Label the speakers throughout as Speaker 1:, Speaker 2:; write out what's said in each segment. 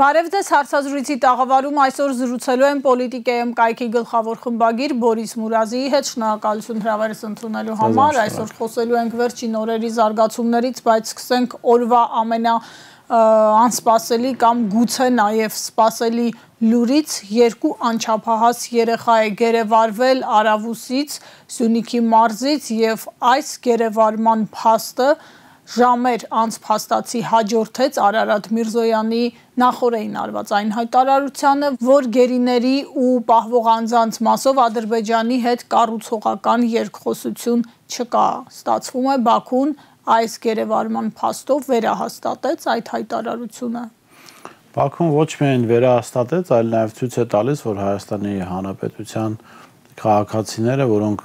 Speaker 1: Բարև ձեզ հարցազրույցի տաղավարում այսօր զրուցելու եմ Պոլիտիկ.am կայքի գլխավոր խմբագիր Բորիս Մուրազիի հետ, շնորհակալություն հրավերս ընդունելու համար, այսօր խոսելու ենք վերջին օրերի զարգացումներից, բայց սկսենք օրվա ամենաանսպասելի կամ գուցե նաև սպասելի լուրից, երկու անչափահաս երեխա է գերեվարվել Արավուսից, Սյունիքի մարզից և այս գերեվարման փաստը ժամեր անց փաստացի հաջորդեց Արարատ Միրզոյանի նախօրեին արված այն հայտարարությանը, որ գերիների ու պահվող անձանց մասով Ադրբեջանի հետ կառուցողական երկխոսություն չկա։ Ստացվում է Բաքուն այս գերեվարման փաստով վերահաստատեց այդ հայտարարությունը։
Speaker 2: Բաքուն ոչ միայն վերահաստատեց, այլ նաև ցույց է տալիս, որ Հայաստանի Հանրապետության քաղաքացիները, որոնք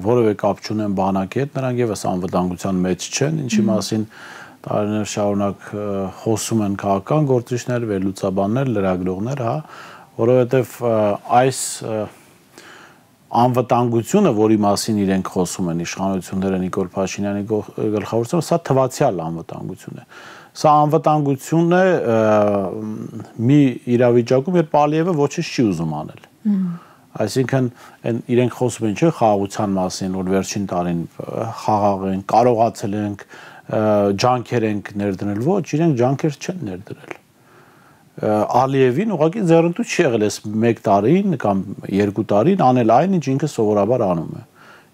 Speaker 2: որևէ կապ չունեն բանակի հետ, նրանք եւս անվտանգության մեջ չեն, ինչի մասին տարիներ շարունակ խոսում են քաղաքական գործիչներ, վերլուծաբաններ, լրագրողներ, հա, որովհետեւ այս անվտանգությունը, որի մասին իրենք խոսում են իշխանությունները Նիկոլ Փաշինյանի գլխավորությամբ, սա թվացial անվտանգություն է։ Սա անվտանգություն է մի իրավիճակում, երբ Ալիևը ոչինչ չի ուզում անել։ Այսինքն իրենք խոսում են չէ խաղաղության մասին, որ վերջին տարին խաղաղ են, կարողացել ենք, ջանքեր ենք ներդրել, ոչ, իրենք ջանքեր չեն ներդրել։ Ալիևին ուղղակի ձեռնտու չի եղել այս 1 տարին կամ 2 տարին անել այն, ինչ ինքը սովորաբար անում է։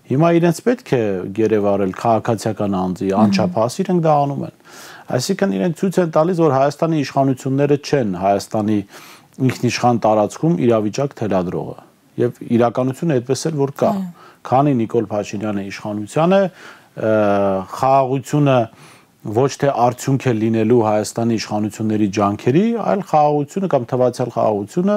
Speaker 2: Հիմա իրենց պետք է գերեվարել քաղաքացիական անձի, անչափահաս իրենք դա անում են։ Այսինքն իրենք ցույց են տալիս, որ Հայաստանի իշխանությունները չեն Հայաստանի ինքնիշխան տարածքում իրավիճակ թելադրողը։ Եվ իրականությունը այդպես էլ որ կա, քանի Նիկոլ Փաշինյանը իշխանության է, խաղաղությունը ոչ թե արդյունք է լինելու Հայաստանի իշխանությունների ջանքերի, այլ խաղաղությունը կամ թվացial խաղաղությունը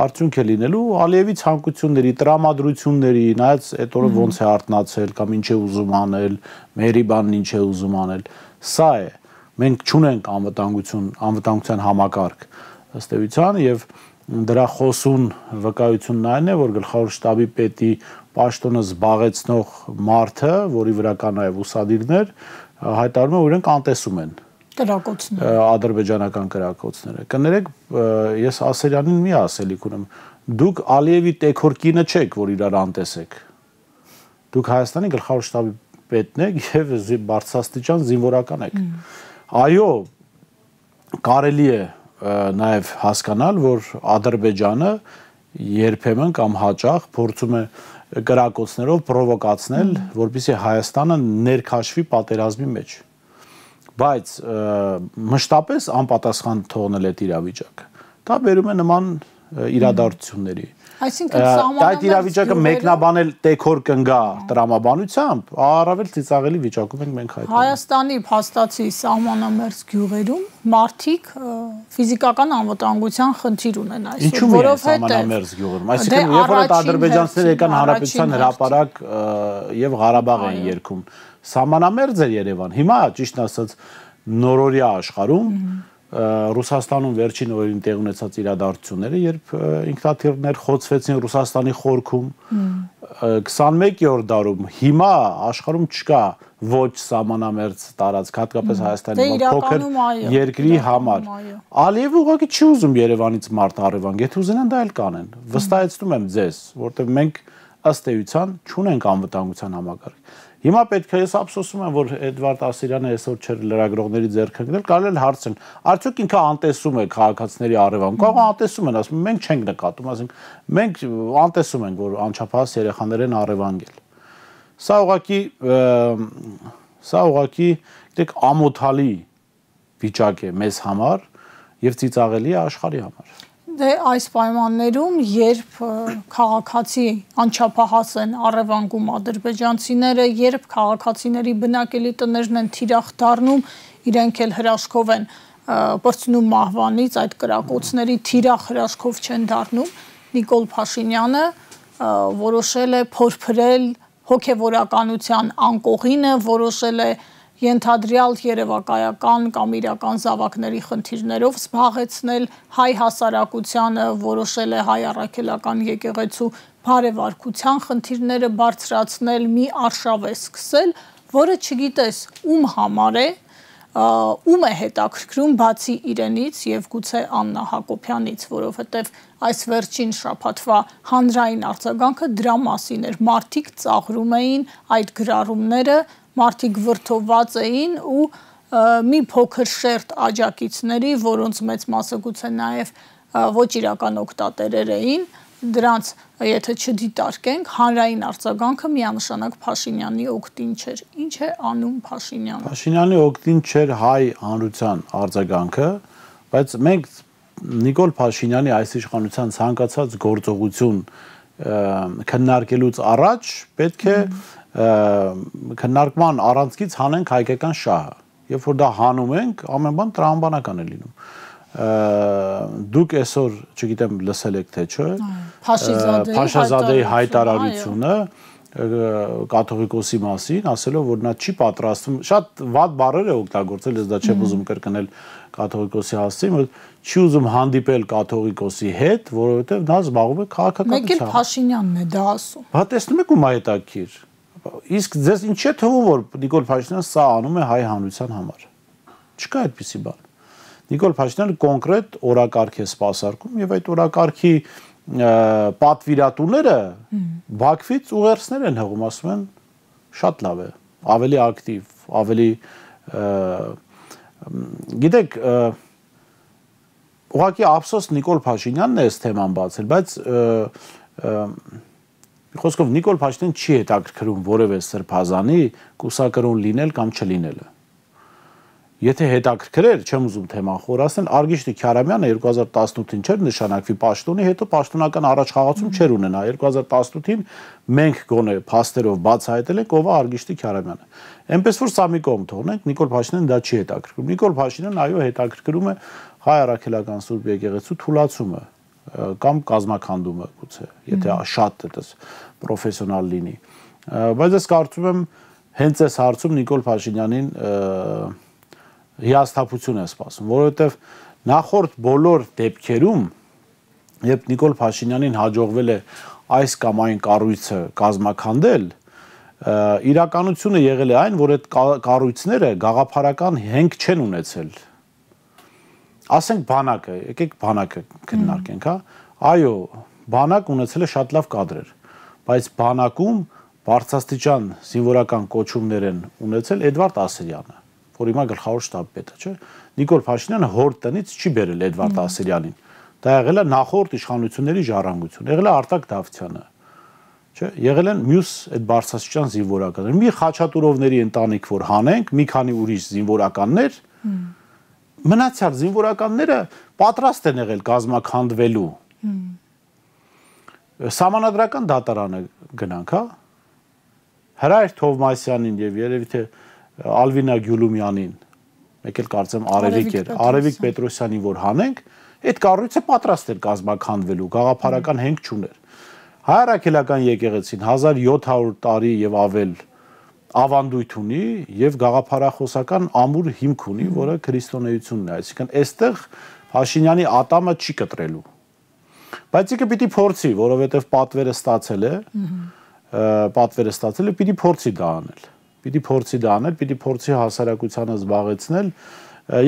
Speaker 2: արդյունք է լինելու Ալիևի ցանկությունների, տրամադրությունների, նայած այդ օրը ոնց է արթնացել կամ ինչ է ուզում անել, Մեհրիբանն ինչ է ուզում անել, սա է։ Մենք չունենք անվտանգության համակարգ ըստ էության եւ դրա խոսուն վկայությունն այն է, որ գլխավոր շտաբի պետի պաշտոնը զբաղեցնող մարդը, որի վրա կա նաև ուսադիրներ, հայտարարում է, որ իրենք անտեսում են ադրբեջանական կրակոցները։ Կներեք, ես Ասերյանին մի ասելիք ունեմ, դուք Ալիևի տեքոր կինը չեք, որ իրար անտեսեք։ Դուք Հայաստանի գլխավոր շտաբի պետն եք եւ բարձրաստիճան զինվորական եք։ Այո, կարելի է նաև հասկանալ, որ Ադրբեջանը երբեմն կամ հաճախ փորձում է կրակոցներով պրովոկացնել, որպեսզի Հայաստանը ներքաշվի պատերազմի մեջ։ Բայց մշտապես անպատասխան թողնել այդ իրավիճակը։ Դա բերում է նման իրադարձությունների։
Speaker 1: Այսինքն
Speaker 2: այդ իրավիճակը մեկնաբանել տեքոր կնգա տրամաբանությամբ, առավել ծիծաղելի վիճակում ենք մենք հայտնում։
Speaker 1: Հայաստանի փաստացի սահմանամերձ գյուղերում մարդիկ ֆիզիկական անվտանգության խնդիր ունեն այսօր,
Speaker 2: որովհետև սահմանամերձ գյուղերում, այսինքն երբ որ ադրբեջանցիները եկան Հանրապետության հրապարակ եւ Ղարաբաղ են երգում, սահմանամերձ էր Երևան։ Հիմա ճիշտ ասած նորորյա աշխարհում Ռուսաստանում վերջին օրերին տեղ ունեցած իրադարձությունները, երբ ինքնաթիռներ խոցվեցին Ռուսաստանի խորքում 21-րդ դարում, հիմա աշխարհում չկա ոչ սահմանամերձ տարածք, հատկապես Հայաստանի փոքր երկրի համար։ Ալիևը ուղղակի չի ուզում Երևանից մարդ առևանգ, եթե ուզենան դա էլ կանեն։ Վստահեցնում եմ ձեզ, որտեղ մենք ըստ էության չունենք անվտանգության համակարգ։ Հիմա պետք է ես ափսոսում եմ, որ Էդվարդ Ասիրյանը այսօր չէր լրագրողների ձեռքը ընկնել, կարելի է հարցնել, արդյոք ինքը անտեսում է քաղաքացիների առևանգ, կարող անտեսում են, ասում մենք չենք նկատում, ասենք մենք անտեսում ենք, որ անչափահաս երեխաներ են առևանգել։ Սա ուղղակի դեք ամոթալի վիճակ է մեզ համար եւ ծիծաղելի է աշխարհի համար։
Speaker 1: Դե այս պայմաններում, երբ քաղաքացի անչափահաս են առևանգում ադրբեջանցիները, երբ քաղաքացիների բնակելի տներն են թիրախ դառնում, իրենք էլ հրաշքով են պրծնում մահվանից, այդ կրակոցների թիրախ հրաշքով չեն դառնում, Նիկոլ Փաշինյանը որոշել է փորփրել հոգևորականության անկողինը, որոշել է ենթադրյալ երևակայական կամ իրական զավակների խնդիրներով զբաղեցնել հայ հասարակությանը, որոշել է հայ առաքելական եկեղեցու բարևարկության խնդիրները բարձրացնել, մի արշավ է սկսել, որը չգիտես ում համար է, ում է հետաքրքրում բացի իրենից եւ գուցե Աննա Հակոբյանից, որովհետեւ այս վերջին շաբաթվա հանրային արձագանքը դրա մասին էր։ Մարդիկ ծաղրում էին այդ գրառումները, մարդիկ վրդովված էին ու մի փոքր շերտ աջակիցների, որոնց մեծ մասը գուցե նաեւ ոչ իրական օգտատերեր էին, դրանց եթե չդիտարկենք, հանրային արձագանքը միանշանակ Փաշինյանի օգտին չէր։ Ինչ է անում Փաշինյանը։
Speaker 2: Փաշինյանի օգտին չէր հայ հանրության արձագանքը, բայց մենք Նիկոլ Փաշինյանի այս իշխանության ցանկացած գործողություն քննարկելուց առաջ պետք է քննարկման առանցքից հանենք հայկական շահը։ Երբ որ դա հանում ենք, ամեն բան տրամաբանական է լինում։ Դուք այսօր, չգիտեմ, լսել եք թե չէ, Փաշազադեի հայտարարությունը կաթողիկոսի մասին, ասելով, որ նա չի պատրաստվում, շատ վատ բառեր է օգտագործել, ես դա չեմ ուզում կրկնել կաթողիկոսի հասցեին, որ չի ուզում հանդիպել կաթողիկոսի հետ, որովհետև նա զբաղվում է քաղաքականությամբ։
Speaker 1: Մեկ էլ Փաշինյանն է դա ասում։
Speaker 2: Հա տեսնում եք ում հետաքրքիր։ Իսկ ձեզ ինչ է թվում, որ Նիկոլ Փաշինյանը սա անում է հայ հանրության համար։ Չկա այդպիսի բան։ Նիկոլ Փաշինյանը կոնկրետ օրակարգ է սպասարկում եւ այդ օրակարգի պատվիրատուները Բաքվից ուղերձներ են հղում, ասում են շատ լավ է, ավելի ակտիվ, ավելի գիտեք, ուղղակի ափսոս Նիկոլ Փաշինյանն է այս թեման բացել, բայց խոսքով Նիկոլ Փաշինյանն չի հետաքրքրում որևէ սրբազանի կուսակրոն լինել կամ չլինելը։ Եթե հետաքրքրեր, չեմ ուզում թեման խորացնել, Արգիշտի Քյարամյանը 2018-ին չէր նշանակվի պաշտոնի, հետո պաշտոնական առաջխաղացում չէր ունենա։ 2018-ին մենք գոնե փաստերով բացահայտել ենք ով է Արգիշտի Քյարամյանը։ Էնպես որ սա մի կողմ թողնենք, Նիկոլ Փաշինյանն դա չի հետաքրքրում։ Նիկոլ Փաշինյանն այո հետաքրքրում է հայ առաքելական Սուրբ եկեղեցու թուլացումը կամ կազմակերպումը գուցե, եթե շատ այդպես պրոֆեսիոնալ լինի։ Բայց ես կարծում եմ հենց այս հարցում Նիկոլ Փաշինյանին հիասթափություն է սպասում, որովհետև նախորդ բոլոր դեպքերում, երբ Նիկոլ Փաշինյանին հաջողվել է այս կամ այն կառույցը կազմաքանդել, իրականությունը եղել է այն, որ այդ կառույցները գաղափարական հենք չեն ունեցել։ Ասենք բանակը, եկեք բանակը քննարկենք, հա։ Այո, բանակ ունեցել է շատ լավ կադրեր, բայց բանակում բարձրաստիճան զինվորական կոչումներ են ունեցել Էդվարդ Ասիրյանը, որ հիմա գլխավոր շտաբ պետ է, չէ՞։ Նիկոլ Փաշինյանը հոր տնից չի բերել Էդվարդ Ասիրյանին։ Դա եղել է նախորդ իշխանությունների ժառանգություն, եղել է Արտակ Դավթյանը, չէ՞։ Եղել են մյուս այդ բարձրաստիճան զինվորականներ։ Մի Խաչատուրովների ընտանիք որ հանենք, մի քանի ուրիշ զինվորականներ, մնացյալ զինվորականները պատրաստ են եղել կազմաքանդվելու։ Սահմանադրական դատարանը գնանք, հա։ Հրայր Թովմասյանին եւ երևի թե Ալվինա Գյուլումյանին, մեկ էլ կարծեմ Արևիկ էր, Արևիկ Պետրոսյանին որ հանենք, այդ կառույցը պատրաստ էր կազմաքանդվելու, գաղափարական հենք չուներ։ Հայ առաքելական եկեղեցին 1700 տարի եւ ավել ավանդույթ ունի եւ գաղափարախոսական ամուր հիմք ունի, որը քրիստոնեությունն է, այսինքն այստեղ Փաշինյանի ատամը չի կտրելու։ Բայց եկե պիտի փորձի, որովհետեւ պատվերը ստացել է, պիտի փորձի դա անել։ Պիտի փորձի դա անել, պիտի փորձի հասարակությանը զբաղեցնել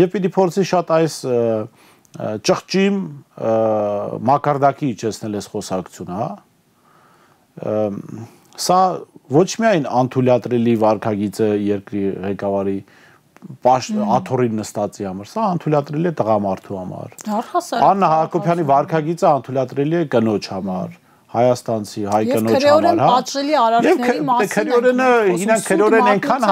Speaker 2: եւ պիտի փորձի շատ այս ճղճիմ մակարդակի իջեցնել այս խոսակցությունը, հա։ Սա ոչ միայն անթույլատրելի վարքագիծը երկրի ղեկավարի աթոռին նստածի համար, սա անթույլատրելի է տղամարդու համար։ Աննա Հակոբյանի վարքագիծը անթույլատրելի է կնոջ համար, հայաստանցի, հայ կնոջ համար, հա։
Speaker 1: Պատժելի արարքների մասին
Speaker 2: քրեորեն այնքան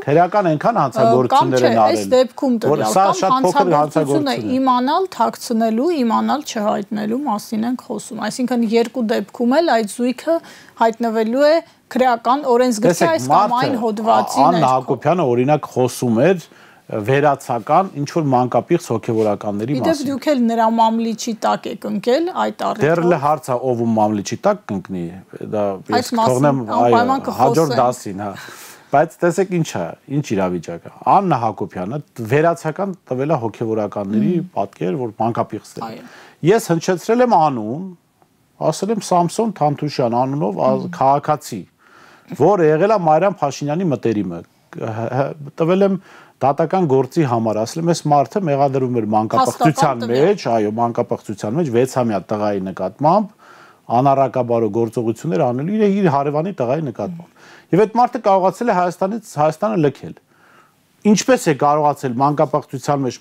Speaker 2: քրեական այնքան հանցագործություններ են արել։
Speaker 1: Այս դեպքում հանցագործությունը իմանալ, թաքցնելու, իմանալ չհայտնելու մասին ենք խոսում։ Այսինքն երկու դեպքում էլ այդ զույգը հայտնվելու է քրեական օրենսգծի այս կամ այն հոդվածի ներքո։
Speaker 2: Աննա Հակոբյանը օրինակ խոսում էր վերացական ինչ որ մանկապիղծ հոգևորականների մասին։
Speaker 1: Իդեպ դուք էլ նրա մամլիչի տակ եք ընկել այդ առիթով։
Speaker 2: Դեռ էլ հարց է ով ում մամլիչի տակ կընկնի, դա ես թողնեմ հաջորդ դասին, հա։ Բայց տեսեք ինչ է, ինչ իրավիճակ է։ Աննա Հակոբյանը վերացական տվել է հոգևորականների պատկեր, որ մանկապիղծներ։ Ես հնչեցրել եմ անուն, ասել եմ Սամսոն Թանթուշյան անունով քաղաքացի, որը եղել է Մարիամ Փաշինյանի մտերիմը։ Տվել եմ դատական գործի համար, ասել եմ, այս մարդը մեղադրում էր մանկապղծության մեջ, այո, մանկապղծության մեջ 6-ամյա տղայի նկատմամբ անառակաբարո գործողություններ անել իր հարևանի տղայի նկատմամբ։ Եվ այդ մարդը կարողացել է Հայաստանը լքել։ Ինչպես է կարողացել մանկապղծության մեջ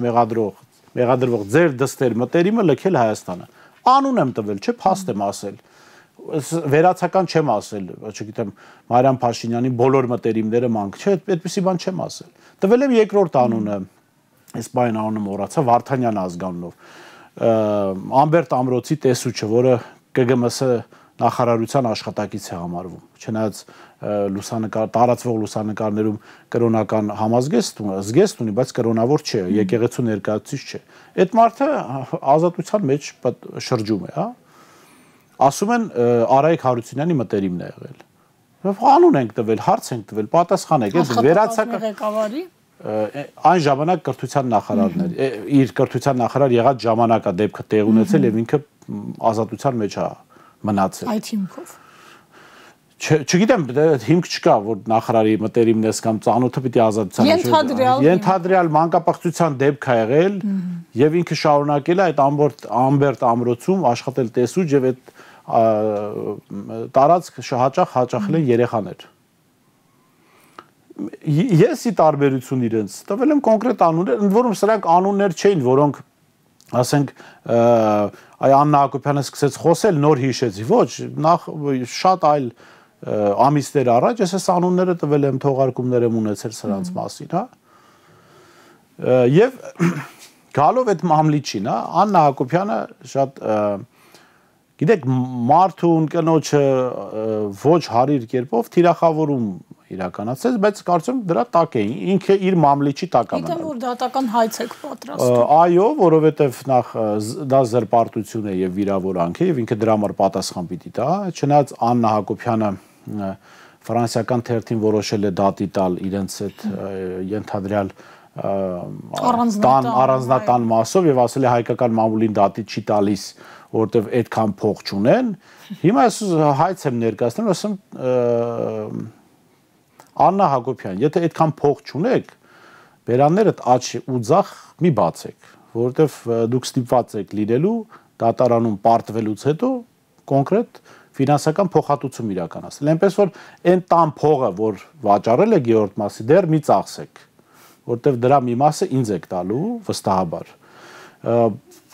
Speaker 2: մեղադրվող ձեր դստեր մտերիմը լքել Հայաստանը։ Անուն եմ տվել, չէ, փաստ եմ ասել։ Վերացական չեմ ասել, չգիտեմ, Մարիամ Փաշինյանի բոլոր մտերիմները մանկ, չէ, այդպիսի բան չեմ ասել։ Տվել եմ երկրորդ անունը, այս բան անունը մոռացա, Վարդանյան ազգանունով։ Ամբերտ Ամրոցի տեսուչը, որը ԿԳՄՍ նախարարության աշխատակից է համարվում, չնայած տարածվող լուսանկարներում կրոնական համազգեստ ունի, բայց կրոնավոր չէ, եկեղեցու ներկայացուցիչ չէ։ Այդ մարդը ազատության մեջ շրջում է, հա։ Ասում են Արայիկ Հարությունյանի մտերիմն է եղել։ Անուն ենք տվել, հարց ենք տվել, պատասխանեք, այդ վերացական ղեկավարի այն ժամանակ կրթության նախարարն էր, իր կրթության նախարար եղած ժամանակա դեպքը տեղ ունեցել եւ ինքը ազատության մեջ է մնացել։
Speaker 1: Այդ հիմքով։
Speaker 2: Չգիտեմ, հիմք չկա, որ նախարարի մտերիմն ես կամ ծանոթը պիտի ազատության մեջ։ Ենթադրյալ մանկապղծության դեպք է եղել եւ ինքը շարունակել է այդ Ամբերտ Ամրոցում աշխատել տեսուչ եւ այդ տարածք հաճախել են երեխաներ։ Ես ի տարբերություն իրենց տվել եմ կոնկրետ անուններ, ընդ որում սրանք անուններ չէին, որոնք ասենք Աննա Հակոբյանը սկսեց խոսել, նոր հիշեցի, ոչ, նախ շատ այլ ամիսներ առաջ ես այս անունները տվել եմ, թողարկումներ եմ ունեցել սրանց մասին, հա։ Եվ գալով այդ մամլիչին, հա, Աննա Հակոբյանը շատ գիտեք, մարդու կնոջը ոչ հարիր կերպով թիրախավորում իրականացրեց, բայց կարծում դրա տակ է, ինքը իր մամլիչի տակ է մնալ։
Speaker 1: Գիտեմ, որ դատական հայց եք պատրաստում։
Speaker 2: Այո, որովհետև նախ դա զրպարտություն է եւ վիրավորանք է եւ ինքը դրա համար պատասխան պիտի տա, չնայած Աննա Հակոբյանը ֆրանսիական թերթին որոշել է դատի տալ իրենց այդ ենթադրյալ առանձնատան մասով եւ ասել է հայկական մամուլին դատի չի տալիս, որովհետեւ այդքան փող չունեն։ Հիմա ես հայց եմ ներկայացնում, ասում Աննա Հակոբյան, եթե այդքան փող չունեք, բերաններդ աչ ու ձախ մի բացեք, որովհետև դուք ստիպված եք լինելու դատարանում պարտվելուց հետո կոնկրետ ֆինանսական փոխհատուցում իրականացնել։ Այնպես որ այն տան փողը, որ վաճառել է Գեորգ Մասի, դեռ մի ծախսեք, որովհետև դրա մի մասը ինձ եք տալու վստահաբար։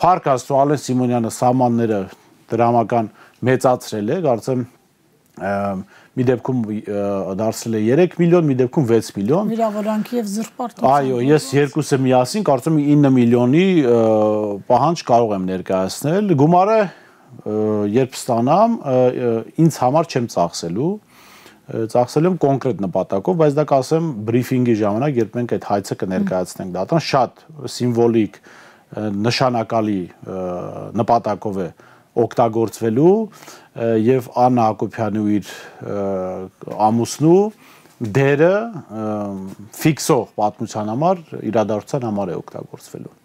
Speaker 2: Փառք Աստծո, Ալեն Սիմոնյանը սահմանները դրամական մեծացրել է, կարծեմ մի դեպքում դարձել է 3 միլիոն, մի դեպքում 6 միլիոն։
Speaker 1: Վիրավորանքի եւ զրպարտության։
Speaker 2: Այո, ես երկուսը միասին կարծում եմ 9 միլիոնի պահանջ կարող եմ ներկայացնել։ Գումարը երբ ստանամ, ինձ համար չեմ ծախսելու, ծախսել եմ կոնկրետ նպատակով, բայց դա կասեմ բրիֆինգի ժամանակ, երբ մենք այդ հայցը կներկայացնենք դատան, շատ սիմվոլիկ, նշանակալի նպատակով է օգտագործվելու եւ Աննա Հակոբյանի ու իր ամուսնու դերը ֆիքսող պատմության համար, իրադարձության համար է օգտագործվելու։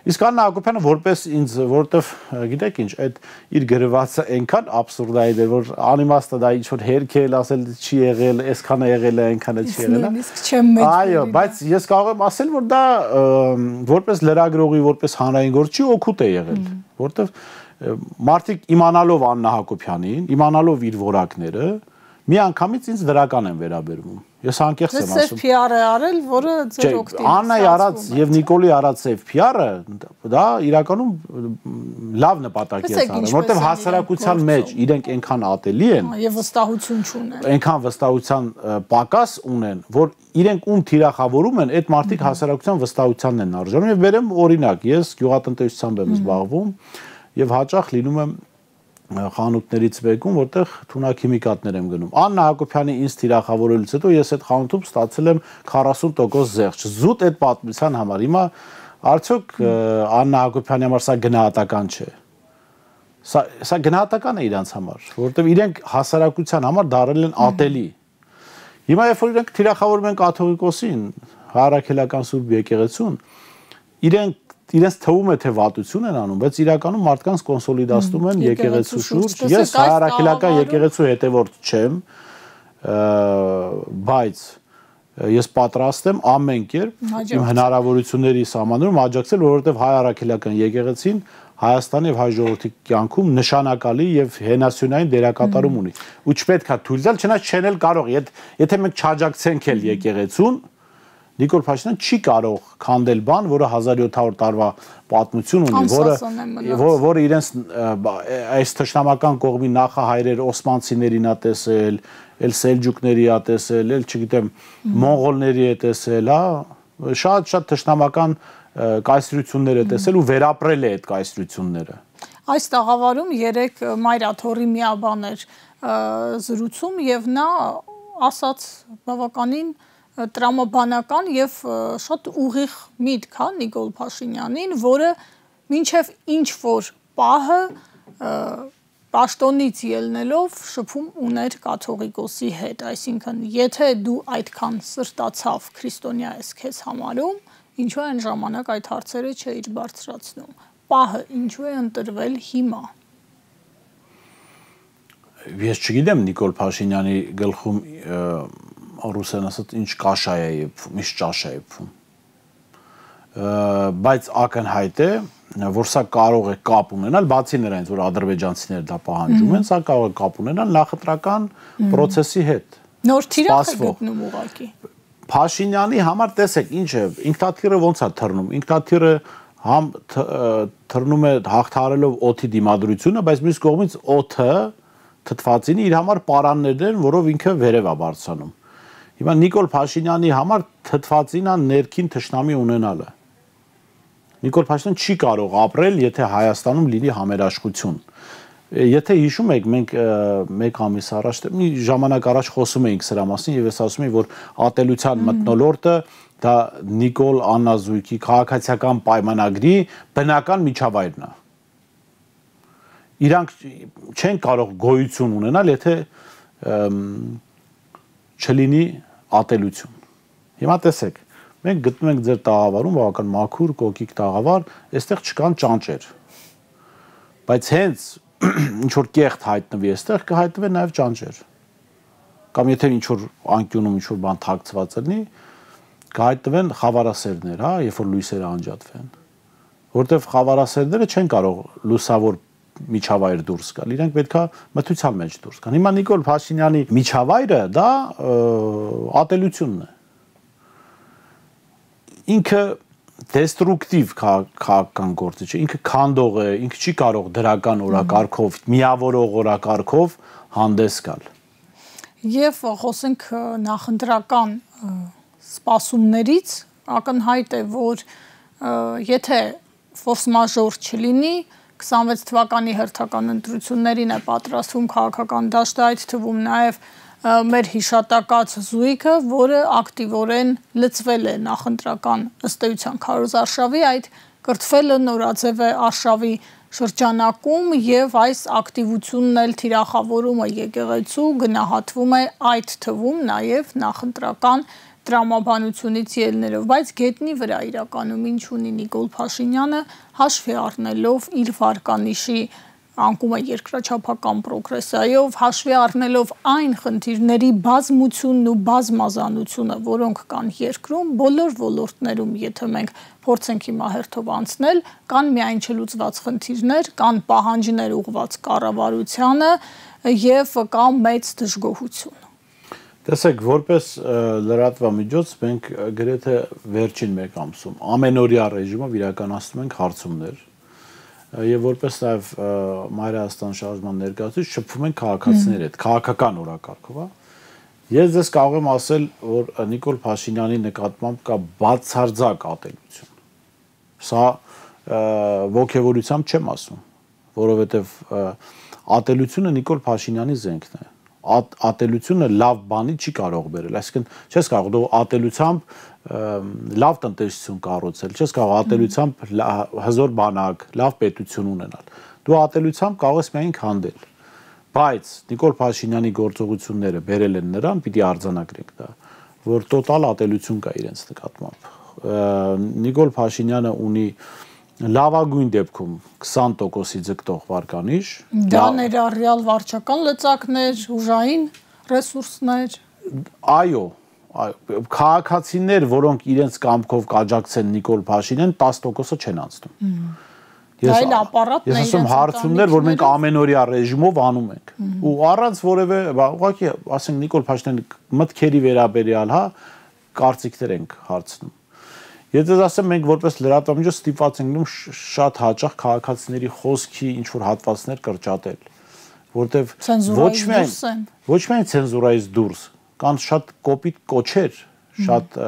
Speaker 2: Իսկ Աննա Հակոբյանը որպես ինձ, որովհետև գիտեք ինչ, այդ իր գրվածը այնքան աբսուրդայիդ է, որ անիմաստը դա ինչ որ հերքել, ասել չի եղել, այսքանը եղել է, այնքանը չի եղել։
Speaker 1: Իսկ չեմ մեջ։
Speaker 2: Այո, բայց ես կարող եմ ասել, որ դա որպես լրագրողի, որպես հանրային գործի օգուտ է եղել, որովհետև մարդիկ իմանալով Աննա Հակոբյանին, իմանալով իր որակները, միանգամից ինձ դրական են վերաբերվում։ Ես անկեղծ եմ ասում։
Speaker 1: Սև PR-ը արել, որը ձեր օգտին։
Speaker 2: Աննայի արած եւ Նիկոլի արած սև PR-ը դա իրականում լավ նպատակի է ցանել, որովհետեւ հասարակության մեջ իրենք այնքան ատելի են
Speaker 1: եւ վստահություն չունեն։
Speaker 2: Այնքան վստահության պակաս ունեն, որ իրենք ում թիրախավորում են, այդ մարդիկ հասարակության վստահությանն են արժանում եւ վերեմ օրինակ, ես գյուղատնտեսությամբ եմ զբաղվում եւ հաճախ լինում եմ խանութներից մեկում, որտեղ թունաքիմիկատներ եմ գնում։ Աննա Հակոբյանի ինձ թիրախավորելուց հետո ես այդ խանութում ստացել եմ 40% զեղչ։ Զուտ այդ պատմության համար։ Հիմա արդյոք Աննա Հակոբյանի համար սա գնահատական չէ։ Սա գնահատական է իրանց համար, որովհետև իրենք հասարակության համար դարել են ատելի։ Հիմա երբ որ իրենք թիրախավորում են կաթողիկոսին, հարաքելական Սուրբ եկեղեցուն, իրենց թվում է թե վատություն են անում, բայց իրականում մարդկանց կոնսոլիդացնում են եկեղեցու շուրջ։ Ես հարաքելական եկեղեցու հետևորդ չեմ, բայց ես պատրաստ եմ ամեն կերպ իմ հնարավորությունների սահմաններում աջակցել, որովհետև հայ առաքելական եկեղեցին Հայաստանի եւ հայ ժողովրդի կյանքում նշանակալի եւ հենասյունային դերակատարում ունի։ Ու չպետք է թույլ տալ, չնայած չեն էլ կարող, եթե մենք չաջակցենք էլ եկեղեցուն, Նիկոլ Փաշինյանը չի կարող քանդել բան, որը 1700 տարվա պատմություն ունի, որը իրենց այս թշնամական կողմի նախահայրեր օսմանցիներին ա տեսել, էլ սելջուկների ա տեսել, էլ չգիտեմ, մոնղոլների է տեսել, հա, շատ թշնամական կայսրություններ է տեսել ու վերապրել է այդ կայսրությունները։
Speaker 1: Այս տաղավարում երեք Մայրաթորի միաբաներ զրուցում եւ նա ասաց բավականին տրամաբանական եւ շատ ուղիղ միտք հա Նիկոլ Փաշինյանին, որը մինչեւ ինչ որ պահը պաշտոնից ելնելով շփում ուներ կաթողիկոսի հետ, այսինքն եթե դու այդքան սրտացավ քրիստոնյա ես քեզ համարում, ինչու է այն ժամանակ այդ հարցերը չէիր բարձրացնում, պահը ինչու է ընտրվել հիմա։
Speaker 2: Ես չգիտեմ Նիկոլ Փաշինյանի գլխում ռուսեն ասած ինչ կաշա է եփվում, ինչ ճաշ է եփվում։ Բայց ակնհայտ է, որ սա կարող է կապ ունենալ, բացի նրանից, որ ադրբեջանցիները դա պահանջում են, սա կարող է կապ ունենալ նախընտրական process-ի հետ։
Speaker 1: Նոր թիրախ է գտնում ուղղակի։
Speaker 2: Փաշինյանի համար տեսեք ինչ է, ինքնաթիռը ոնց է թռնում, ինքնաթիռը համ թռնում է հաղթահարելով օդի դիմադրությունը, բայց մյուս կողմից օդը թթվածինը իր համար պարաններ են, որով ինքը վերև է բարձրանում։ Հիմա Նիկոլ Փաշինյանի համար թթվածինը ներքին թշնամի ունենալը։ Նիկոլ Փաշինյանը չի կարող ապրել, եթե Հայաստանում լինի համերաշխություն։ Եթե հիշում եք, մենք մեկ ամիս առաջ, մի ժամանակ առաջ խոսում էինք սրա մասին եւ ես ասում էի, որ ատելության մթնոլորտը դա Նիկոլ Աննազույգի քաղաքացիական պայմանագրի բնական միջավայրն է։ Իրանք չեն կարող գոյություն ունենալ, եթե չլինի ատելություն։ Հիմա տեսեք, մենք գտնում ենք ձեր տաղավարում բավական մաքուր, կոկիկ տաղավար, այստեղ չկան ճանճեր։ Բայց հենց ինչ որ կեղտ հայտնվի այստեղ կհայտնվեն նաև ճանճեր։ Կամ եթե ինչ որ անկյունում ինչ որ բան թաքցված լինի, կհայտնվեն խավարասերներ, հա, երբ որ լույսերը անջատվեն։ Որտեվ խավարասերները չեն կարող լուսավոր միջավայր դուրս գալ, իրենք պետքա մթության մեջ դուրս գան։ Հիմա Նիկոլ Փաշինյանի միջավայրը դա ատելությունն է։ Ինքը դեստրուկտիվ քաղաքական գործիչ է, ինքը քանդող է, ինքը չի կարող դրական օրակարգով, միավորող օրակարգով հանդես գալ։
Speaker 1: Եվ խոսենք նախընտրական սպասումներից, ակնհայտ է, որ եթե ֆորս մաժոր չլինի, 26 թվականի հերթական ընտրություններին է պատրաստվում քաղաքական դաշտը, այդ թվում նաև մեր հիշատակած զույգը, որը ակտիվորեն լծվել է նախընտրական ըստ էության Քարոզ Արշավի, այդ կրթվելը նորաձև է Արշավի շրջանակում եւ այս ակտիվությունն էլ թիրախավորումը եկեղեցու գնահատվում է այդ թվում նաև նախընտրական տրամաբանությունից ելնելով, բայց գետնի վրա իրականում ինչ ունի Նիկոլ Փաշինյանը հաշվի առնելով իր վարկանիշի անկումը երկրաչափական պրոգրեսիայով, հաշվի առնելով այն խնդիրների բազմությունն ու բազմազանությունը, որոնք կան երկրում, բոլոր ոլորտներում, եթե մենք փորձենք հիմա հերթով անցնել, կան միայն չլուծված խնդիրներ, կան պահանջներ ուղղված կառավարությանը եւ կա մեծ դժգոհություն։
Speaker 2: Տեսեք, որպես լրատվամիջոց մենք գրեթե վերջին մեկ ամսում ամենօրյա ռեժիմով իրականացնում ենք հարցումներ եւ որպես նաեւ Մայրաստան շարժման ներկայացուցիչ շփվում ենք քաղաքացիների հետ, քաղաքական օրակարգով, հա։ Ես ձեզ կարող եմ ասել, որ Նիկոլ Փաշինյանի նկատմամբ կա բացարձակ ատելություն։ Սա ոգևորությամբ չեմ ասում, որովհետեւ ատելությունը Նիկոլ Փաշինյանի զենքն է։ Ատելությունը լավ բանի չի կարող բերել, այսինքն չես կարող դու ատելությամբ լավ տնտեսություն կառուցել, չես կարող ատելությամբ հզոր բանակ, լավ պետություն ունենալ։ Դու ատելությամբ կարող ես միայն քանդել։ Բայց Նիկոլ Փաշինյանի գործողությունները բերել են նրան, պիտի արձանագրենք դա, որ տոտալ ատելություն կա իրենց նկատմամբ։ Նիկոլ Փաշինյանը ունի լավագույն դեպքում 20%-ի ձգտող վարկանիշ,
Speaker 1: դա ներառյալ վարչական լծակներ, ուժային ռեսուրսներ,
Speaker 2: այո, քաղաքացիներ, որոնք իրենց կամքով կաջակցեն Նիկոլ Փաշինյան, 10%-ը չեն անցնում։ Ես ասում հարցումներ, որ մենք ամենօրյա ռեժիմով անում ենք։ Ու առանց որևէ, ուղղակի, ասենք Նիկոլ Փաշինյանի մտքերի վերաբերյալ, հա, կարծիքներ ենք հարցնում։ Եթե ասեմ մենք որպես լրատվամիջոց ստիպված ենք լինում շատ հաճախ քաղաքացիների խոսքի ինչ որ հատվածներ կրճատել, որտեվ ոչ միայն ցենզուրայից դուրս, կան շատ կոպիտ կոչեր, շատ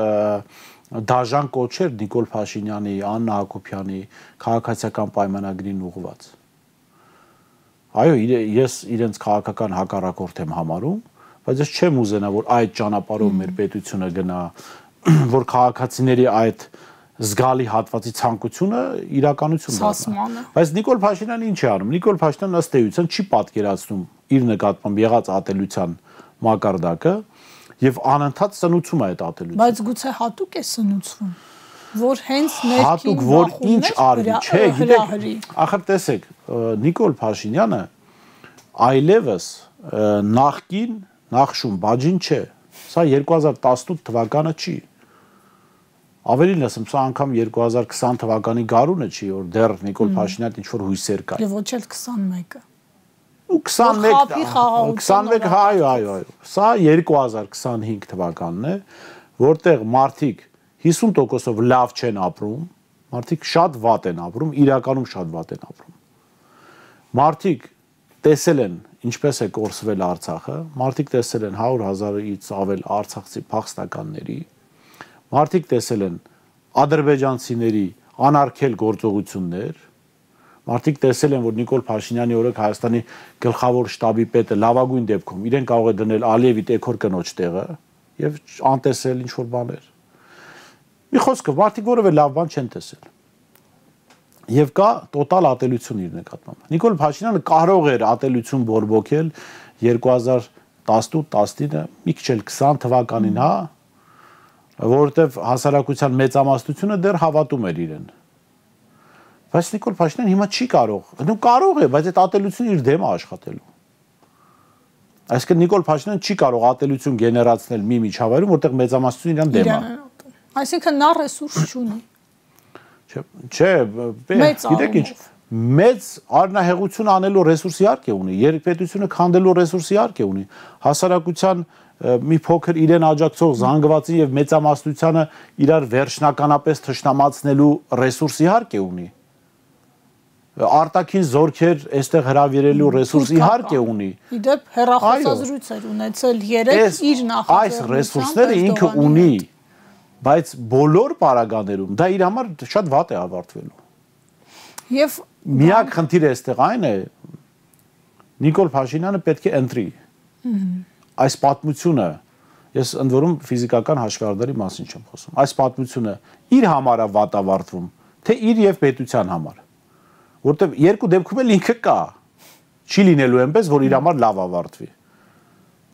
Speaker 2: դաժան կոչեր Նիկոլ Փաշինյանի, Աննա Հակոբյանի քաղաքացիական պայմանագրին ուղղված։ Այո, ես իրենց քաղաքական հակառակորդ եմ համարում, բայց ես չեմ ուզենա, որ այդ ճանապարհով մեր պետությունը գնա, որ քաղաքացիների այդ զգալի հատվածի ցանկությունը իրականություն դառնա։ Բայց Նիկոլ Փաշինյանը ինչ է անում։ Նիկոլ Փաշինյանը ըստ էության չի պատկերացնում իր նկատմամբ եղած ատելության մակարդակը եւ անընդհատ սնուցում է այդ ատելությունը։ Բայց
Speaker 1: գուցե հատուկ է սնուցվում, որ հենց ներքին
Speaker 2: հատուկ որ ինչ արվի, չէ, գիտեք, ախր տեսեք, Նիկոլ Փաշինյանը այլևս նախկին նախշում բաժին չէ։ Սա 2018 թվականը չի։ Ավելին ասեմ, սա անգամ 2020 թվականի գարունը չի, որ դեռ Նիկոլ Փաշինյանը ինչ որ հույսեր կա։
Speaker 1: Եվ ոչ էլ 21-ը։
Speaker 2: Ու 21, այո։ Սա 2025 թվականն է, որտեղ մարդիկ 50%-ով լավ չեն ապրում, մարդիկ շատ վատ են ապրում, իրականում շատ վատ են ապրում։ Մարդիկ տեսել են ինչպես է կորսվել Արցախը, մարդիկ տեսել են 100,000-ից ավել արցախցի փախստականների, մարդիկ տեսել են ադրբեջանցիների անարգել գործողություններ, մարդիկ տեսել են, որ Նիկոլ Փաշինյանի օրոք Հայաստանի գլխավոր շտաբի պետը լավագույն դեպքում իրեն կարող է դնել Ալիևի տեքոր կնոջ տեղը եւ անտեսել ինչ որ բաներ։ Մի խոսքով մարդիկ որևէ լավ բան չեն տեսել։ Եվ կա տոտալ ատելություն իր նկատմամբ։ Նիկոլ Փաշինյանը կարող էր ատելություն բորբոքել 2018-19, մի քիչ էլ 20 թվականին, հա, որովհետև հասարակության մեծամասնությունը դեռ հավատում էր իրեն։ Բայց Նիկոլ Փաշինյանը հիմա չի կարող, նու կարող է, բայց այդ ատելությունը իր դեմ է աշխատելու։ Այսինքն Նիկոլ Փաշինյանը չի կարող ատելություն գեներացնել մի միջավայրում, որտեղ մեծամասնությունը իրան դեմ է։
Speaker 1: Այսինքն նա ռեսուրս չունի։
Speaker 2: Չէ, գիտեք ինչ, մեծ առնահեղություն անելու ռեսուրս իհարկե ունի, երկպետությունը քանդելու ռեսուրս իհարկե ունի, հասարակության մի փոքր իրեն աջակցող զանգվածին եւ մեծամասնությանը իրար վերջնականապես թշնամացնելու ռեսուրս իհարկե ունի։ Արտաքին զորքեր այստեղ հրավիրելու ռեսուրս իհարկե ունի։
Speaker 1: Իդեպ հեռախոսազրույց էր ունեցել 3 իր նախաձեռնությամբ։
Speaker 2: Այս ռեսուրսները ինքը ունի, բայց բոլոր պարագաներում դա իր համար շատ վատ է ավարտվելու։ Եվ միակ խնդիրը այստեղ այն է, Նիկոլ Փաշինյանը պետք է ընտրի։ Այս պատմությունը, ես ընդ որում ֆիզիկական հաշվարկների մասին չեմ խոսում, այս պատմությունը իր համար է վատ ավարտվում, թե իր եւ պետության համար, որտեղ երկու դեպքում էլ ինքը կա, չի լինելու այնպես, որ իր համար լավ ավարտվի։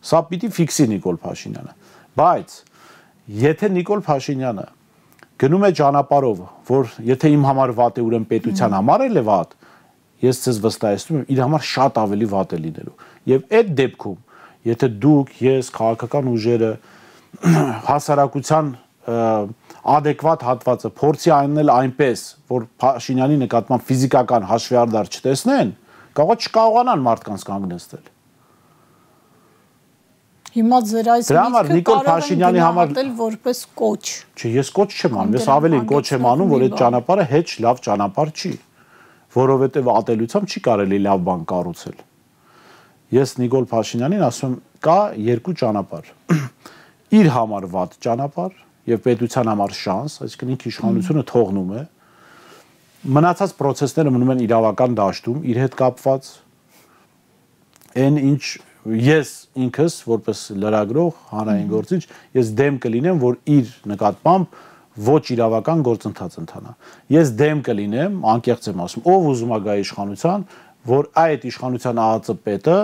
Speaker 2: Սա պիտի ֆիքսի Նիկոլ Փաշինյանը, բայց եթե Նիկոլ Փաշինյանը գնում է ճանապարհով, որ եթե իմ համար վատ է, ուրեմն պետության համար էլ է վատ, ես ցեզ վստահեցնում եմ, իր համար շատ ավելի վատ է լինելու։ Եվ այդ դեպքում եթե դուք, ես, քաղաքական ուժերը հասարակության adekvat հատվածը փորձի անել այնպես, որ Փաշինյանի նկատմամբ ֆիզիկական հաշվեհարդար չտեսնեն, կարող է չկարողանան մարդկանց կանգնեցնել։
Speaker 1: Հիմա ձեր այս
Speaker 2: Նիկոլ Փաշինյանի համար
Speaker 1: որպես կոչ։
Speaker 2: Չէ, ես կոչ չեմ անում, ես ավելին կոչ եմ անում, որ այդ ճանապարհը հեչ լավ ճանապարհ չի, որովհետև ատելությամբ չի կարելի լավ բան կառուցել։ Ես Նիկոլ Փաշինյանին ասում եմ, կա երկու ճանապարհ։ Իր համար վատ ճանապարհ եւ պետության համար շանս, այսինքն ինքը իշխանությունը թողնում է։ Մնացած process-ները մնում են իրավական դաշտում, իր հետ կապված։ Այն ինչ ես ինքս որպես լրագրող, հանրային գործիչ, ես դեմ կլինեմ, որ իր նկատմամբ ոչ իրավական գործընթաց ընթանա։ Ես դեմ կլինեմ, անկեղծ եմ ասում, ով ուզում է գա իշխանության, որ այդ իշխանության ԱԱԾ պետը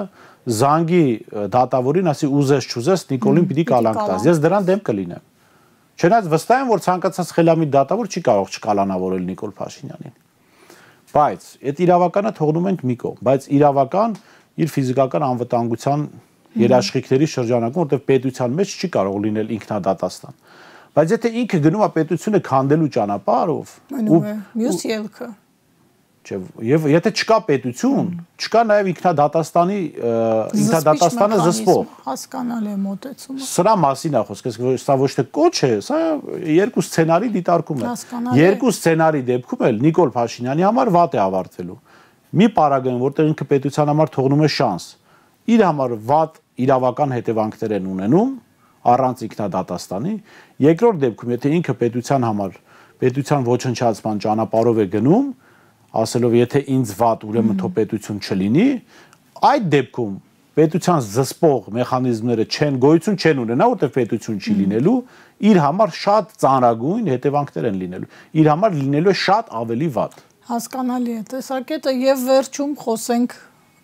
Speaker 2: զանգի դատավորին ասի ուզես չուզես Նիկոլին պիտի կալանք տաս։ Ես դրան դեմ կլինեմ։ Չնայած վստահ եմ, որ ցանկացած խելամիտ դատավոր չի կարող չկալանավորել Նիկոլ Փաշինյանին։ Բայց այդ իրավականը թողնում ենք մի կողմ, բայց իրավական իր ֆիզիկական անվտանգության երաշխիքների շրջանակում, որտեղ պետության մեջ չի կարող լինել ինքնադատաստան։ Բայց եթե ինքը գնում է պետությունը քանդելու ճանապարհով,
Speaker 1: մյուս ելքը
Speaker 2: եւ եթե չկա պետություն, չկա նաեւ ինքնադատաստանը զսպող։
Speaker 1: Հասկանալի է մոտեցումը։
Speaker 2: Սրա մասին է խոսքը, սա ոչ թե կոչ է, սա երկու սցենարի դիտարկում է։ Երկու սցենարի դեպքում էլ Նիկոլ Փաշինյանի համար վատ է ավարտվելու։ Մի պարագայում, որտեղ ինքը պետության համար թողնում է շանս, իր համար վատ իրավական հետևանքներ են ունենում առանց ինքնադատաստանի, երկրորդ դեպքում, եթե ինքը պետության համար պետության ոչնչացման ճանապարհով է գնում, ասելով եթե ինձ վատ, ուրեմն թող պետություն չլինի, այդ դեպքում պետության զսպող մեխանիզմները գոյություն չեն ունենա, որտեղ պետություն չի լինելու, իր համար շատ ծանրագույն հետևանքներ են լինելու, իր համար լինելու է շատ ավելի վատ։
Speaker 1: Հասկանալի է տեսակետը եւ վերջում խոսենք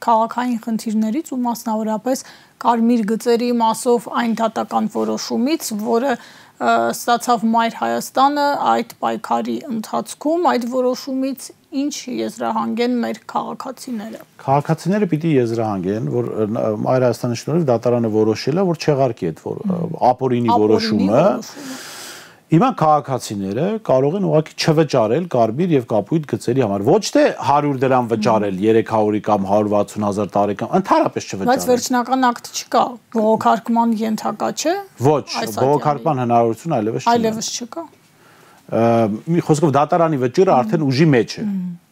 Speaker 1: քաղաքային խնդիրներից ու մասնավորապես կարմիր գծերի մասով այն դատական որոշումից, որը ստացավ Մայր Հայաստանը այդ պայքարի ընթացքում, այդ որոշումից ինչ եզրահանգեն մեր քաղաքացիները։
Speaker 2: Քաղաքացիները պիտի եզրահանգեն, որ Մայր Հայաստանի շնորհիվ դատարանը որոշել է, որ չեղարկի այդ ապօրինի որոշումը։ Հիմա քաղաքացիները կարող են ուղղակի չվճարել կարմիր եւ կապույտ գծերի համար, ոչ թե 100 դրամ վճարել 300-ի կամ 160,000 տարեկան, ընդհանրապես չվճարել։
Speaker 1: Բայց վերջնական ակտ չկա, բողոքարկման ենթակա չէ։
Speaker 2: Ոչ, բողոքարկման հնարավորություն
Speaker 1: այլևս չկա։
Speaker 2: Մի խոսքով դատարանի վճիռը արդեն ուժի մեջ է։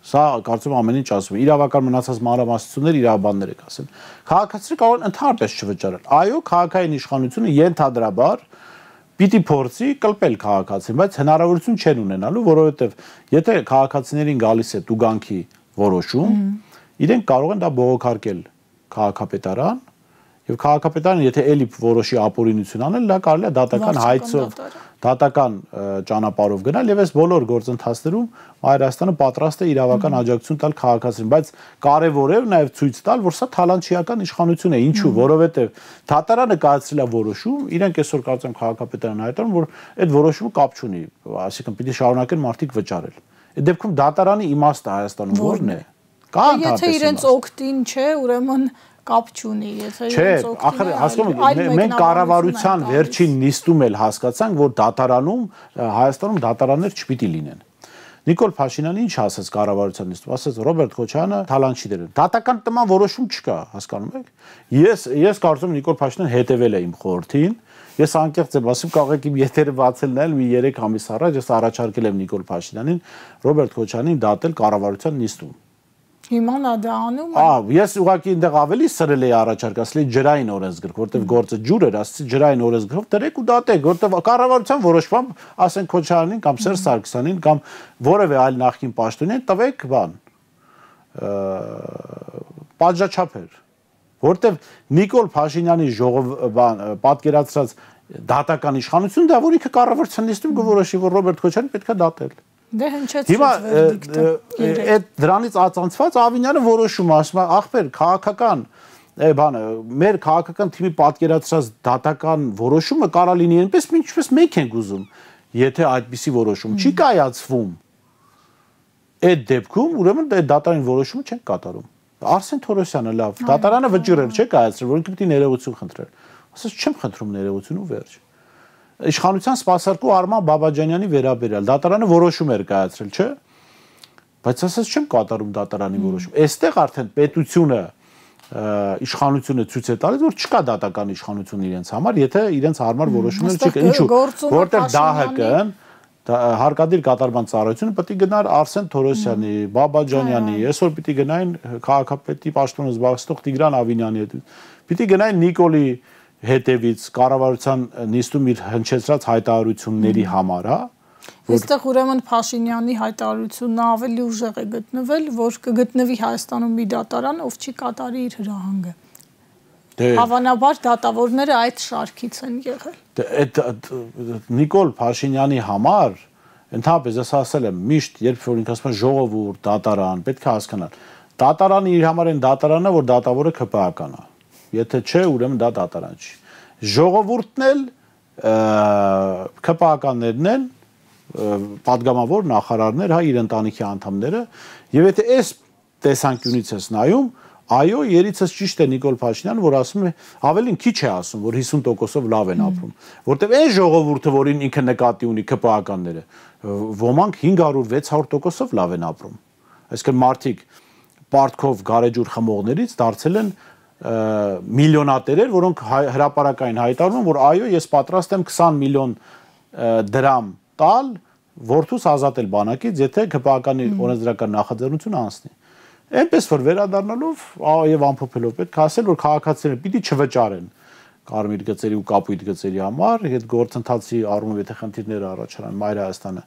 Speaker 2: Սա կարծում եմ ամեն ինչ ասում է։ Իրավական մնացած մանրամասնություններ իրավաբաններ եք ասել։ Քաղաքացիները կարող են ընդհանրապես չվճարել։ Այո, քաղաքային իշխանությունը ենթադրաբար պիտի փորձի կլպել քաղաքացին, բայց հնարավորություն չեն ունենալու, որովհետև եթե քաղաքացիներին գալիս է տուգանքի որոշում, իրենք կարող են դա բողոքարկել քաղաքապետարան, եւ քաղաքապետարանը եթե էլի որոշի ապօրինություն անել, դա կարելի է դատական հայցով, դատական ճանապարհով գնալ եւ այս բոլոր գործընթացներում Հայաստանը պատրաստ է իրավական աջակցություն տալ քաղաքացիներին, բայց կարեւոր է նաեւ ցույց տալ, որ սա թալանչիական իշխանություն է, ինչու, որովհետեւ դատարանը կայացրել է որոշում, իրենք այսօր կարծեմ քաղաքապետարան հայտարարում, որ այդ որոշումը կապ չունի, այսինքն պիտի շարունակեն մարդիկ վճարել։ Այդ դեպքում դատարանի իմաստը Հայաստանում ո՞րն է։ Կա ընդհանրապես։
Speaker 1: Եթե իրենց օգտին չէ, ուրեմն կապ չունի, եթե
Speaker 2: իրենց օգտին է։ Հասկանում եք, մենք կառավարության վերջին նիստում էլ հասկացանք, որ դատարանում Հայաստանում դատարաններ չպիտի լինեն։ Նիկոլ Փաշինյանը ինչ ասաց կառավարության նիստում, ասաց Ռոբերտ Քոչարյանը թալանչի դեր։ Դատական տման որոշում չկա, հասկանում եք։ Ես կարծում եմ Նիկոլ Փաշինյանը հետևել է իմ խորհրդին։ Ես անկեղծ եմ ասում, կարող եք իմ եթերը բացել նայել մի 3 ամիս առաջ ես առաջարկել եմ Նիկոլ Փաշինյանին Ռոբերտ Քոչարյանին դատել կառավարության նիստում։
Speaker 1: Հիմա նա դա անում է։
Speaker 2: Ես ուղղակի այնտեղ ավելի սրել էի առաջարկ, ասել ջրային օրենսգրք, որտեղ գործը ջուր էր, ասեցի ջրային օրենսգրքով դրեք ու դատեք, որտեղ կառավարության որոշմամբ, ասենք Քոչարյանին կամ Սերժ Սարգսյանին կամ որևէ այլ նախկին պաշտոնյա տվեք պատժաչափեր, որտեղ Նիկոլ Փաշինյանի պատկերացրած դատական իշխանություն դա որ ինքը կառավարության նիստում կորոշի, որ Ռոբերտ Քոչարյանին պետք է դատել։
Speaker 1: Դե հնչեցրեց վերդիկտը։
Speaker 2: Այդ դրանից ածանցված Ավինյանը որոշում ասում է, ախպեր, քաղաքական մեր քաղաքական թիմի պատկերացրած դատական որոշումը կարա լինի այնպես, ինչպես մենք ենք ուզում։ Եթե այդպիսի որոշում չի կայացվում, այդ դեպքում ուրեմն այդ դատարանի որոշումը չենք կատարում։ Արսեն Թորոսյանը լավ, դատարանը վճիռել չէ կայացրել, որ ինքը պիտի ներողություն խնդրել։ Ասես չեմ խնդրում ներողություն ու վերջ։ Իշխանության սպասարկու Արման Բաբաջանյանի վերաբերյալ դատարանը որոշում էր կայացրել, չէ՞։ Բայց ասես չեմ կատարում դատարանի որոշում։ Այստեղ արդեն պետությունը իշխանությունը ցույց է տալիս, որ չկա դատական իշխանություն իրենց համար, եթե իրենց հարմար որոշումներ չկա։ Ինչու՞։ Որտեղ ԴԱՀԿ-ն հարկադիր կատարման ծառայությունը պետք է գնար Արսեն Թորոսյանի, Բաբաջանյանի, այսօր պետք է գնային քաղաքապետի պաշտոնը զբաղեցնող Տիգրան Ավինյանի հետ։ Պետք է գնային Նիկոլի հետևից կառավարության նիստում իր հնչեցրած հայտարարությունների համար, հա։
Speaker 1: Այստեղ ուրեմն Փաշինյանի հայտարարությունն ավելի ուժեղ է գտնվել, որ կգտնվի Հայաստանում մի դատարան, ով չի կատարի իր հրահանգը։ Հավանաբար դատավորները այդ շարքից են եղել։
Speaker 2: Այդ Նիկոլ Փաշինյանի համար ընդհանրապես ես ասել եմ միշտ, երբ որ ինքը ասում է ժողովուրդ, դատարան, պետք է հասկանալ։ Դատարանը իր համար այն դատարանն է, որ դատավորը ԿՊԱ-ական է։ Եթե չէ, ուրեմն դա դատարան չի։ Ժողովուրդն էլ ԿՊԱ-ականներն են, պատգամավոր նախարարներ, հա, իր ընտանիքի անդամները, եւ եթե այս տեսանկյունից ես նայում, Այո, երիցս ճիշտ է Նիկոլ Փաշինյանը, որ ասում է, ավելին քիչ է ասում, որ 50%-ով լավ են ապրում, որտեվ այն ժողովուրդը, որին ինքը նկատի ունի ԿՊԱ-ականները, ոմանք 500-600%-ով լավ են ապրում։ Այսինքն մարդիկ պարտքով գարեջուր խմողներից դարձել են միլիոնատերեր, որոնք հրապարակային հայտարարում են, որ այո, ես պատրաստ եմ 20 միլիոն դրամ տալ, որդուս ազատել բանակից, եթե ԿՊԱ-ականի օրենսդրական նախաձեռնությունը անցնի։ Այնպես որ վերադառնալով եւ ամփոփելով պետք է ասել, որ քաղաքացիները պիտի չվճարեն կարմիր գծերի ու կապույտ գծերի համար, այդ գործընթացի առումով եթե խնդիրները առաջանան, Մայր Հայաստանը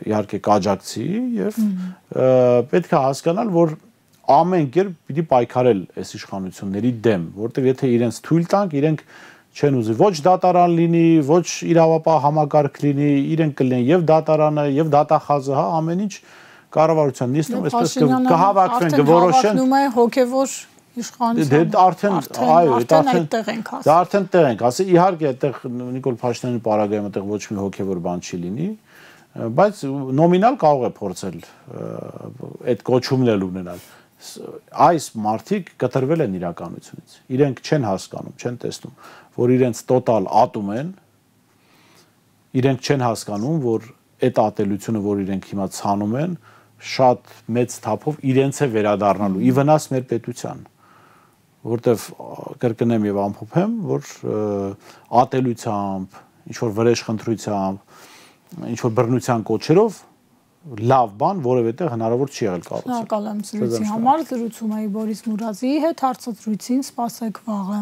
Speaker 2: իհարկե կաջակցի եւ պետք է հասկանալ, որ ամեն կերպ պիտի պայքարել այս իշխանությունների դեմ, որտեղ եթե իրենց թույլ տանք, իրենք չեն ուզի ոչ դատարան լինի, ոչ իրավապահ համակարգ լինի, իրենք կլինեն եւ դատարանը, եւ դատախազը, հա, ամեն ինչ կառավարության նիստում այսպես կհավաքվեն, կորոշեն։
Speaker 1: Հավակնում է հոգեվոր իշխանություն։
Speaker 2: Դե արդեն, այո, դա արդեն տեղ ենք, ասի իհարկե այդտեղ Նիկոլ Փաշինյանի պարագայում այդտեղ ոչ մի հոգեվոր բան չի լինի, բայց նոմինալ կարող է փորձել այդ կոչումն էլ ունենալ։ Այս մարդիկ կտրվել են իրականությունից։ Իրենք չեն հասկանում, չեն տեսնում, որ իրենց տոտալ ատում են, իրենք չեն հասկանում, որ այդ ատելությունը, որ իրենք հիմա ցանում են, շատ մեծ թափով իրենց է վերադառնալու ի վնաս մեր պետության, որտեվ կրկնեմ եւ ամփոփեմ, որ ատելությամբ, ինչ որ վրեժխնդրությամբ, ինչ որ բռնության կոչերով լավ բան որևէ տեղ հնարավոր չի եղել կառուցել։
Speaker 1: Շնորհակալ եմ զրույցի համար, զրուցում էի Բորիս Մուրադի հետ, հարցազրույցին սպասեք վաղը։